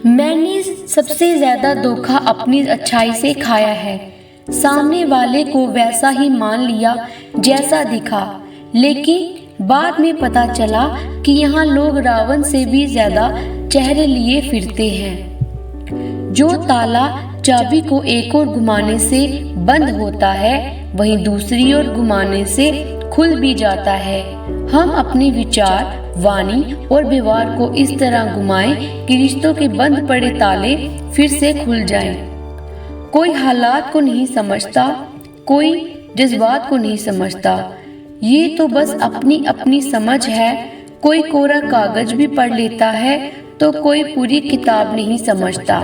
मैंने सबसे ज्यादा धोखा अपनी अच्छाई से खाया है। सामने वाले को वैसा ही मान लिया जैसा दिखा, लेकिन बाद में पता चला कि यहाँ लोग रावण से भी ज्यादा चेहरे लिए फिरते हैं। जो ताला चाबी को एक ओर घुमाने से बंद होता है, वहीं दूसरी ओर घुमाने से खुल भी जाता है। हम अपने विचार, वाणी और व्यवहार को इस तरह घुमाएं कि रिश्तों के बंद पड़े ताले फिर से खुल जाएं। कोई हालात को नहीं समझता, कोई जज्बात को नहीं समझता। ये तो बस अपनी अपनी समझ है। कोई कोरा कागज भी पढ़ लेता है तो कोई पूरी किताब नहीं समझता।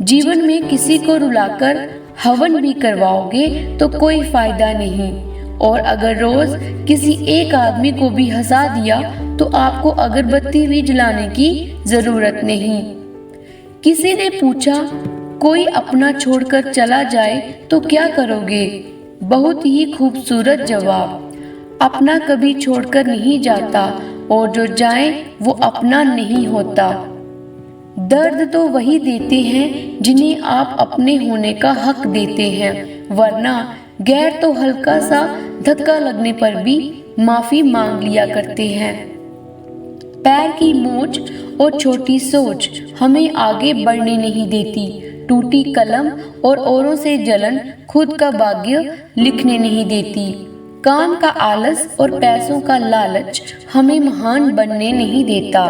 जीवन में किसी को रुलाकर हवन भी करवाओगे तो कोई फायदा नहीं, और अगर रोज किसी एक आदमी को भी हंसा दिया तो आपको अगरबत्ती भी जलाने की जरूरत नहीं। किसी ने पूछा, कोई अपना छोड़कर चला जाए तो क्या करोगे? बहुत ही खूबसूरत जवाब। अपना कभी छोड़कर नहीं जाता, और जो जाए वो अपना नहीं होता। दर्द तो वही देते हैं जिन्हें आप अपने होने का हक देते हैं, वरना गैर तो हल्का सा धक्का लगने पर भी माफी मांग लिया करते हैं। पैर की मोच और छोटी सोच हमें आगे बढ़ने नहीं देती। टूटी कलम और औरों से जलन खुद का भाग्य लिखने नहीं देती। काम का आलस और पैसों का लालच हमें महान बनने नहीं देता।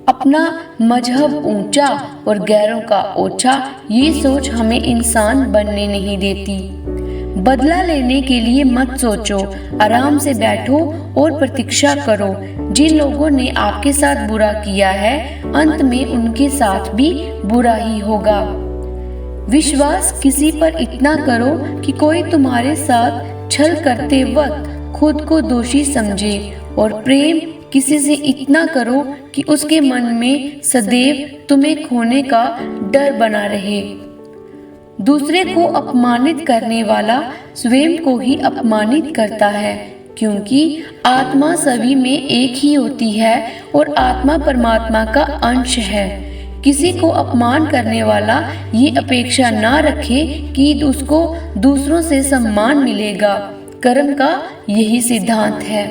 अपना मजहब ऊंचा और गैरों का ओछा, ये सोच हमें इंसान बनने नहीं देती। बदला लेने के लिए मत सोचो, आराम से बैठो और प्रतीक्षा करो। जिन लोगों ने आपके साथ बुरा किया है, अंत में उनके साथ भी बुरा ही होगा। विश्वास किसी पर इतना करो कि कोई तुम्हारे साथ छल करते वक्त खुद को दोषी समझे, और प्रेम किसी से इतना करो कि उसके मन में सदैव तुम्हें खोने का डर बना रहे। दूसरे को अपमानित करने वाला स्वयं को ही अपमानित करता है, क्योंकि आत्मा सभी में एक ही होती है और आत्मा परमात्मा का अंश है। किसी को अपमान करने वाला ये अपेक्षा ना रखे कि उसको दूसरों से सम्मान मिलेगा। कर्म का यही सिद्धांत है।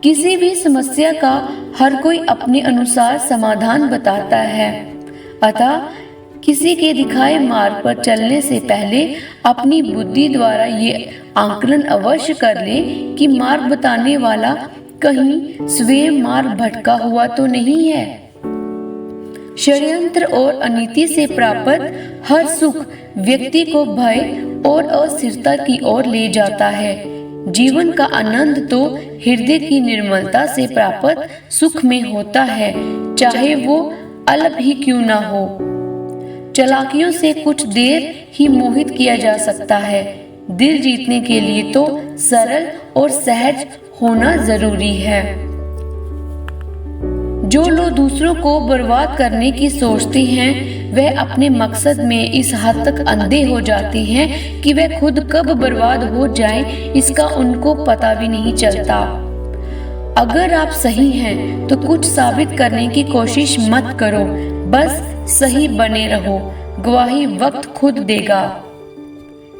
किसी भी समस्या का हर कोई अपने अनुसार समाधान बताता है, अतः किसी के दिखाए मार्ग पर चलने से पहले अपनी बुद्धि द्वारा ये आकलन अवश्य कर ले कि मार्ग बताने वाला कहीं स्वयं मार्ग भटका हुआ तो नहीं है। षड्यंत्र और अनीति से प्राप्त हर सुख व्यक्ति को भय और अस्थिरता की ओर ले जाता है। जीवन का आनंद तो हृदय की निर्मलता से प्राप्त सुख में होता है, चाहे वो अल्प ही क्यों ना हो। चालाकियों से कुछ देर ही मोहित किया जा सकता है। दिल जीतने के लिए तो सरल और सहज होना जरूरी है। जो लोग दूसरों को बर्बाद करने की सोचते हैं, वह अपने मकसद में इस हद तक अंधे हो जाते हैं कि वह खुद कब बर्बाद हो जाएं, इसका उनको पता भी नहीं चलता। अगर आप सही हैं तो कुछ साबित करने की कोशिश मत करो, बस सही बने रहो। गवाही वक्त खुद देगा।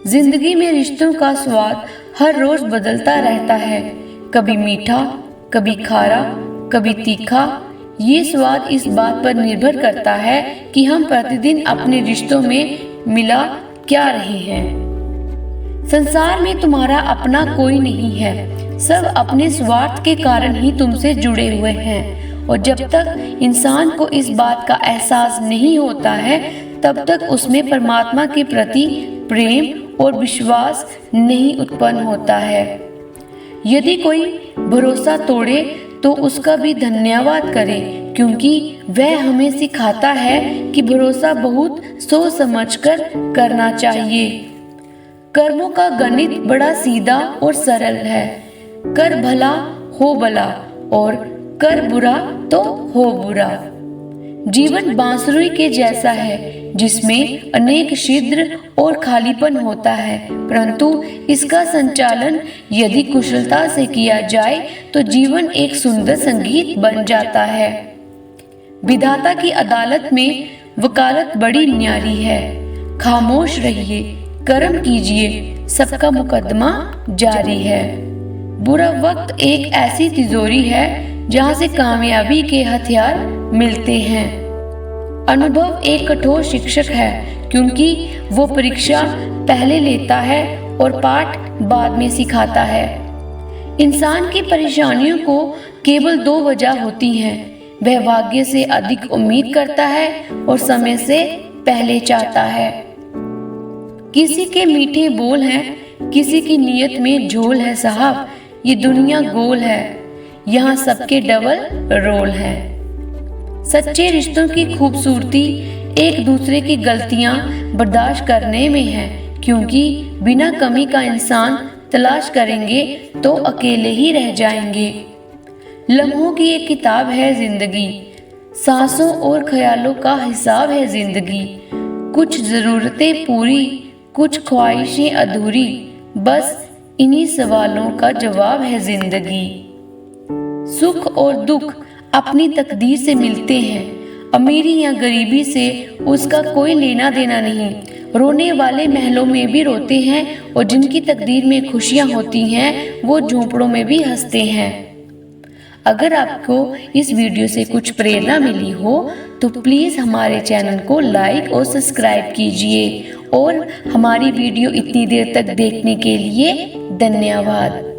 जिंदगी में रिश्तों का स्वाद हर रोज बदलता रहता है, कभी मीठा, कभी खारा, कभी तीखा। ये स्वाद इस बात पर निर्भर करता है कि हम प्रतिदिन अपने रिश्तों में मिला क्या रहे हैं। संसार में तुम्हारा अपना कोई नहीं है, सब अपने स्वार्थ के कारण ही तुमसे जुड़े हुए हैं। और जब तक इंसान को इस बात का एहसास नहीं होता है, तब तक उसमें परमात्मा के प्रति प्रेम और विश्वास नहीं उत्पन्न होता है। यदि कोई भरोसा तोड़े तो उसका भी धन्यवाद करें, क्योंकि वह हमें सिखाता है कि भरोसा बहुत सोच समझकर करना चाहिए। कर्मों का गणित बड़ा सीधा और सरल है। कर भला हो भला और कर बुरा तो हो बुरा। जीवन बांसुरी के जैसा है, जिसमें अनेक छिद्र और खालीपन होता है, परंतु इसका संचालन यदि कुशलता से किया जाए तो जीवन एक सुंदर संगीत बन जाता है। विधाता की अदालत में वकालत बड़ी न्यारी है। खामोश रहिए, कर्म कीजिए, सबका मुकदमा जारी है। बुरा वक्त एक ऐसी तिजोरी है जहाँ से कामयाबी के हथियार मिलते हैं। अनुभव एक कठोर शिक्षक है, क्योंकि वो परीक्षा पहले लेता है और पाठ बाद में सिखाता है। इंसान की परेशानियों को केवल 2 वजह होती हैं। वह भाग्य से अधिक उम्मीद करता है और समय से पहले चाहता है। किसी के मीठे बोल हैं, किसी की नीयत में झोल है साहब। ये दुनिया गोल है, यहाँ सबके डबल रोल है। सच्चे रिश्तों की खूबसूरती एक दूसरे की गलतियां बर्दाश्त करने में है, क्योंकि बिना कमी का इंसान तलाश करेंगे तो अकेले ही रह जाएंगे। लम्हों की एक किताब है जिंदगी, सांसों और ख्यालों का हिसाब है जिंदगी। कुछ जरूरतें पूरी, कुछ ख्वाहिशें अधूरी, बस इन्हीं सवालों का जवाब है जिंदगी। सुख और दुख अपनी तकदीर से मिलते हैं, अमीरी या गरीबी से उसका कोई लेना देना नहीं। रोने वाले महलों में भी रोते हैं और जिनकी तकदीर में खुशियां होती हैं वो झोंपड़ों में भी हंसते हैं। अगर आपको इस वीडियो से कुछ प्रेरणा मिली हो तो प्लीज़ हमारे चैनल को लाइक और सब्सक्राइब कीजिए और हमारी वीडियो इतनी देर तक देखने के लिए धन्यवाद।